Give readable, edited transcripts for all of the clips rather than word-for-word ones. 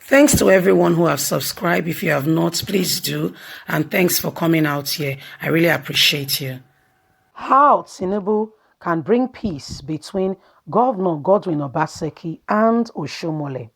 Thanks to everyone who have subscribed. If you have not, please do. And thanks for coming out here. I really appreciate you. How Tinubu can bring peace between Governor Godwin Obaseki and Oshiomhole.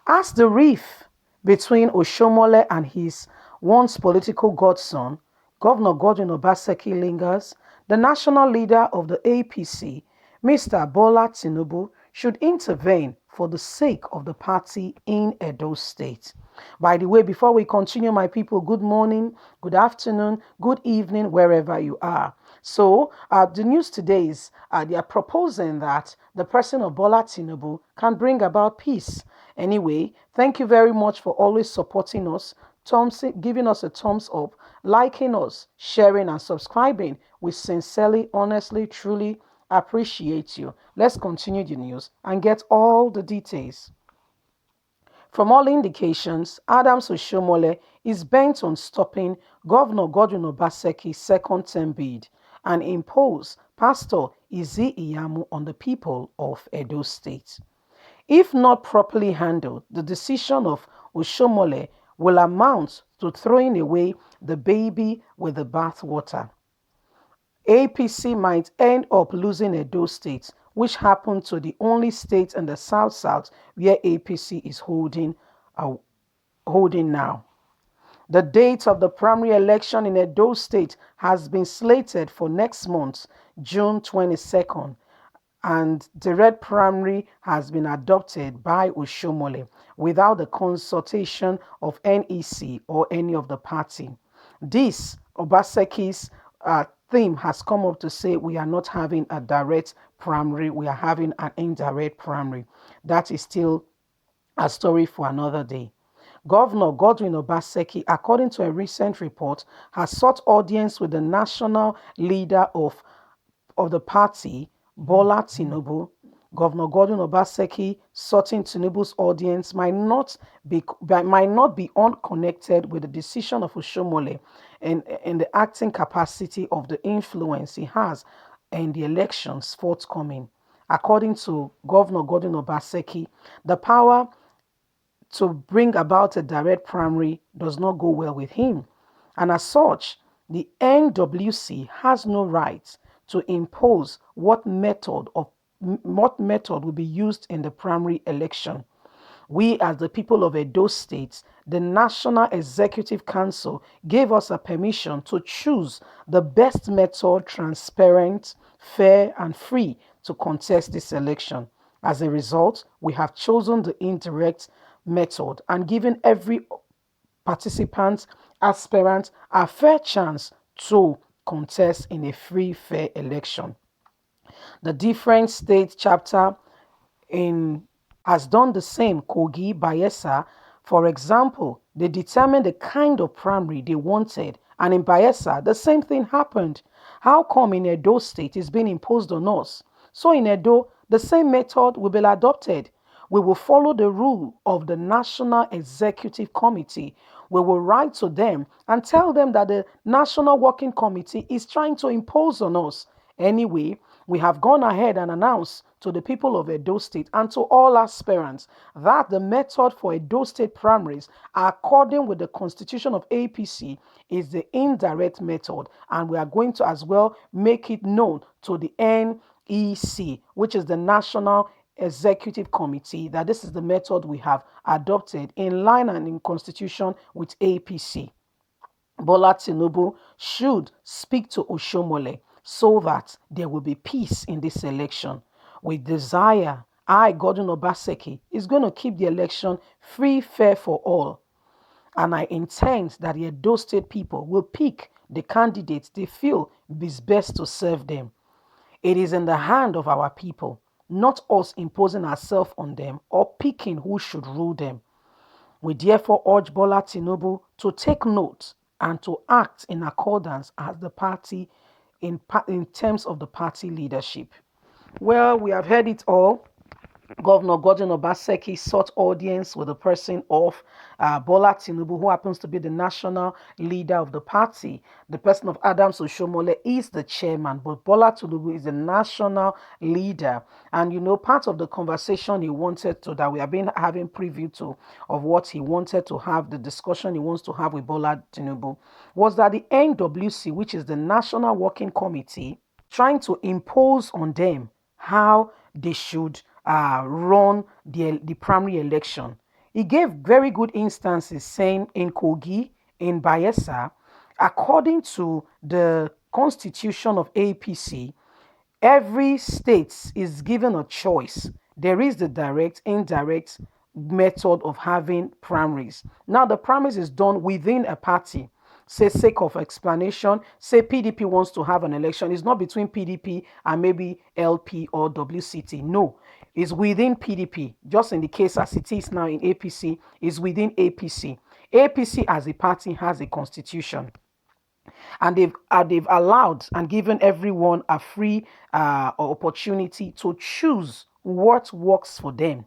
As the rift between Oshiomhole and his once political godson, Governor Godwin Obaseki lingers, the national leader of the APC, Mr. Bola Tinubu, should intervene for the sake of the party in Edo State. By the way, before we continue, my people, good morning, good afternoon, good evening, wherever you are. So, the news today is they are proposing that the person of Bola Tinubu can bring about peace. Anyway, thank you very much for always supporting us, giving us a thumbs up, liking us, sharing, and subscribing. We sincerely, honestly, truly appreciate you. Let's continue the news and get all the details. From all indications, Adams Oshiomhole is bent on stopping Governor Godwin Obaseki's second-term bid and impose Pastor Izi Iyamu on the people of Edo State. If not properly handled, the decision of Oshiomhole will amount to throwing away the baby with the bathwater. APC might end up losing Edo State, which happened to the only state in the South-South where APC is holding now. The date of the primary election in Edo State has been slated for next month, June 22nd, and the red primary has been adopted by Oshiomhole without the consultation of NEC or any of the party. This Obaseki's theme has come up to say we are not having a direct primary, we are having an indirect primary. That is still a story for another day. Governor Godwin Obaseki, according to a recent report, has sought audience with the national leader of the party, Bola Tinubu. Governor Godwin Obaseki soughting Tinubu's audience might not be unconnected with the decision of Oshiomhole in the acting capacity of the influence he has in the elections forthcoming. According to Governor Godwin Obaseki, the power to bring about a direct primary does not go well with him. And as such, the NWC has no right to impose what method will be used in the primary election. We, as the people of Edo State, the National Executive Council gave us a permission to choose the best method, transparent, fair, and free to contest this election. As a result, we have chosen the indirect method and given every participant, aspirant, a fair chance to contest in a free, fair election. The different state chapter has done the same. Kogi, Bayelsa, for example, they determined the kind of primary they wanted, and in Bayelsa, the same thing happened. How come in Edo State is being imposed on us? So in Edo, the same method will be adopted. We will follow the rule of the National Executive Committee. We will write to them and tell them that the National Working Committee is trying to impose on us. Anyway, we have gone ahead and announced to the people of Edo State and to all aspirants that the method for Edo State primaries, according with the constitution of APC, is the indirect method, and we are going to as well make it known to the NEC, which is the National Executive Committee, that this is the method we have adopted in line and in constitution with APC. Bola Tinubu should speak to Oshiomhole so that there will be peace in this election. With desire, Godwin Obaseki, is going to keep the election free, fair for all. And I intend that the Edo State people will pick the candidates they feel is best to serve them. It is in the hand of our people, not us imposing ourselves on them or picking who should rule them. We therefore urge Bola Tinubu to take note and to act in accordance as the party in terms of the party leadership. Well, we have heard it all. Governor Gordon Obaseki sought audience with the person of Bola Tinubu, who happens to be the national leader of the party. The person of Adams Oshiomhole is the chairman, but Bola Tinubu is the national leader. And part of the conversation he wanted to, that we have been having preview to, of what he wanted to have, the discussion he wants to have with Bola Tinubu, was that the NWC, which is the National Working Committee, trying to impose on them how they should run the primary election. He gave very good instances, saying in Kogi, in Bayelsa, according to the constitution of APC, every state is given a choice. There is the direct, indirect method of having primaries. Now, the primaries is done within a party. Say, sake of explanation, say PDP wants to have an election. It's not between PDP and maybe LP or WCT. No, it's within PDP. Just in the case as it is now in APC, is within APC. APC as a party has a constitution, and they've allowed and given everyone a free opportunity to choose what works for them.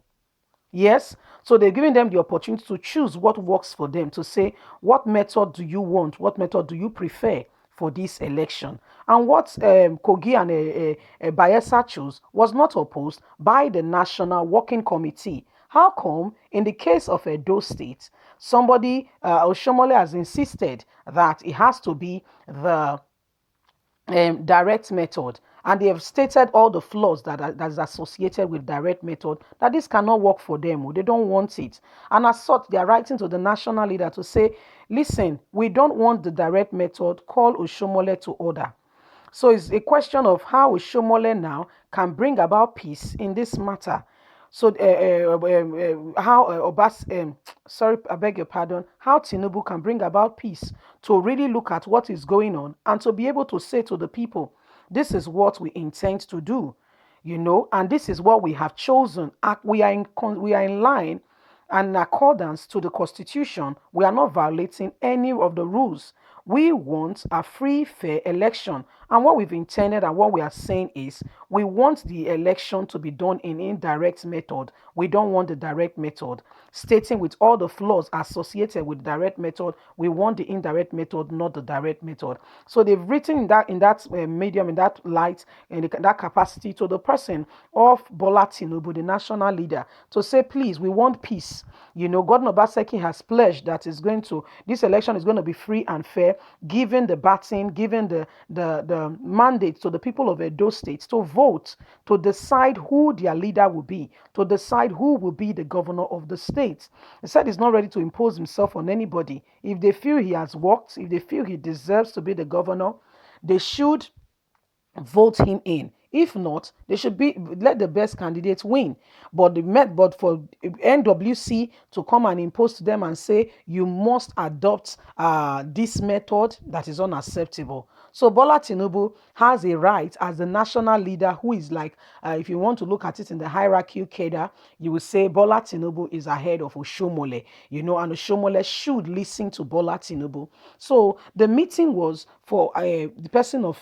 Yes, so they're giving them the opportunity to choose what works for them, to say, what method do you want? What method do you prefer for this election? And what Kogi and Bayelsa chose was not opposed by the National Working Committee. How come in the case of Edo State, somebody, Oshiomhole, has insisted that it has to be the direct method, and they have stated all the flaws that is associated with direct method, that this cannot work for them, they don't want it. And as such, they are writing to the national leader to say, listen, we don't want the direct method, call Oshiomhole to order. So it's a question of how Oshiomhole now can bring about peace in this matter. So how sorry, I beg your pardon, how Tinubu can bring about peace, to really look at what is going on and to be able to say to the people, this is what we intend to do, and this is what we have chosen. We are in line and in accordance to the constitution. We are not violating any of the rules. We want a free, fair election. And what we've intended and what we are saying is, we want the election to be done in indirect method. We don't want the direct method. Stating with all the flaws associated with direct method, we want the indirect method, not the direct method. So they've written in that medium, in that light, in that capacity, to the person of Bola Tinubu, the national leader, to say, please, we want peace. Gordon Obaseki has pledged that this election is going to be free and fair, given the baton, given the mandate to the people of Edo State to vote, to decide who their leader will be, to decide who will be the governor of the state. He said he's not ready to impose himself on anybody. If they feel he has worked, if they feel he deserves to be the governor, they should vote him in. If not, they should let the best candidate win. But for NWC to come and impose to them and say you must adopt this method, that is unacceptable. So Bola Tinubu has a right as the national leader, who is like, if you want to look at it in the hierarchy cadre, you will say Bola Tinubu is ahead of Oshiomhole, and Oshiomhole should listen to Bola Tinubu. So the meeting was for the person of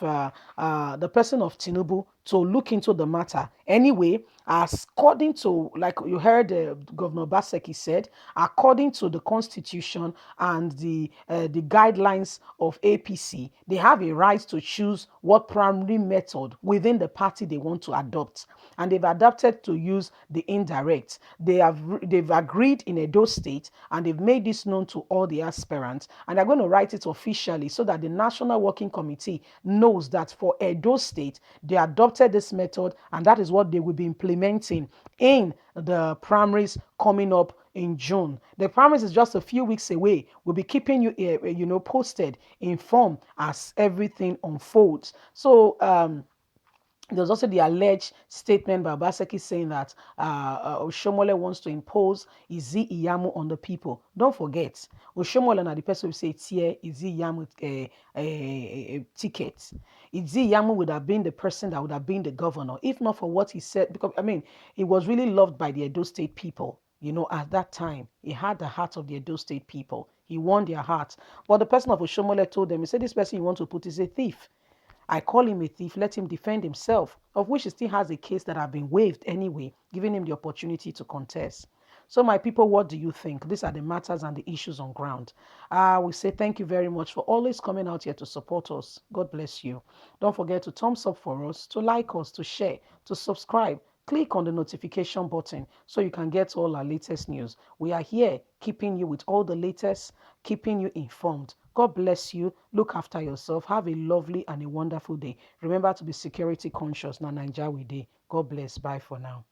Tinubu to look into the matter. Anyway, according to, like you heard Governor Baseki said, according to the constitution and the guidelines of APC, they have a right to choose what primary method within the party they want to adopt, and they've adapted to use the indirect. They've agreed in Edo State, and they've made this known to all the aspirants, and they're going to write it officially so that the National Working Committee knows that for Edo State they adopted this method, and that is what they will be implementing in the primaries coming up in June. The primaries is just a few weeks away. We'll be keeping you posted, informed as everything unfolds. So there's also the alleged statement by Obaseki saying that Oshiomhole wants to impose Izi Iyamu on the people. Don't forget, Oshiomhole and the person who say Tie Izi Iyamu ticket. Izi Iyamu would have been the person that would have been the governor, if not for what he said. Because he was really loved by the Edo State people. At that time, he had the heart of the Edo State people. He won their hearts. But the person of Oshiomhole told them, he said, this person you want to put is a thief. I call him a thief, let him defend himself, of which he still has a case that have been waived anyway, giving him the opportunity to contest. So, my people, what do you think? These are the matters and the issues on ground. We say thank you very much for always coming out here to support us. God bless you. Don't forget to thumbs up for us, to like us, to share, to subscribe. Click on the notification button so you can get all our latest news. We are here keeping you with all the latest, keeping you informed. God bless you. Look after yourself. Have a lovely and a wonderful day. Remember to be security conscious. Now, Nigeria we day. God bless. Bye for now.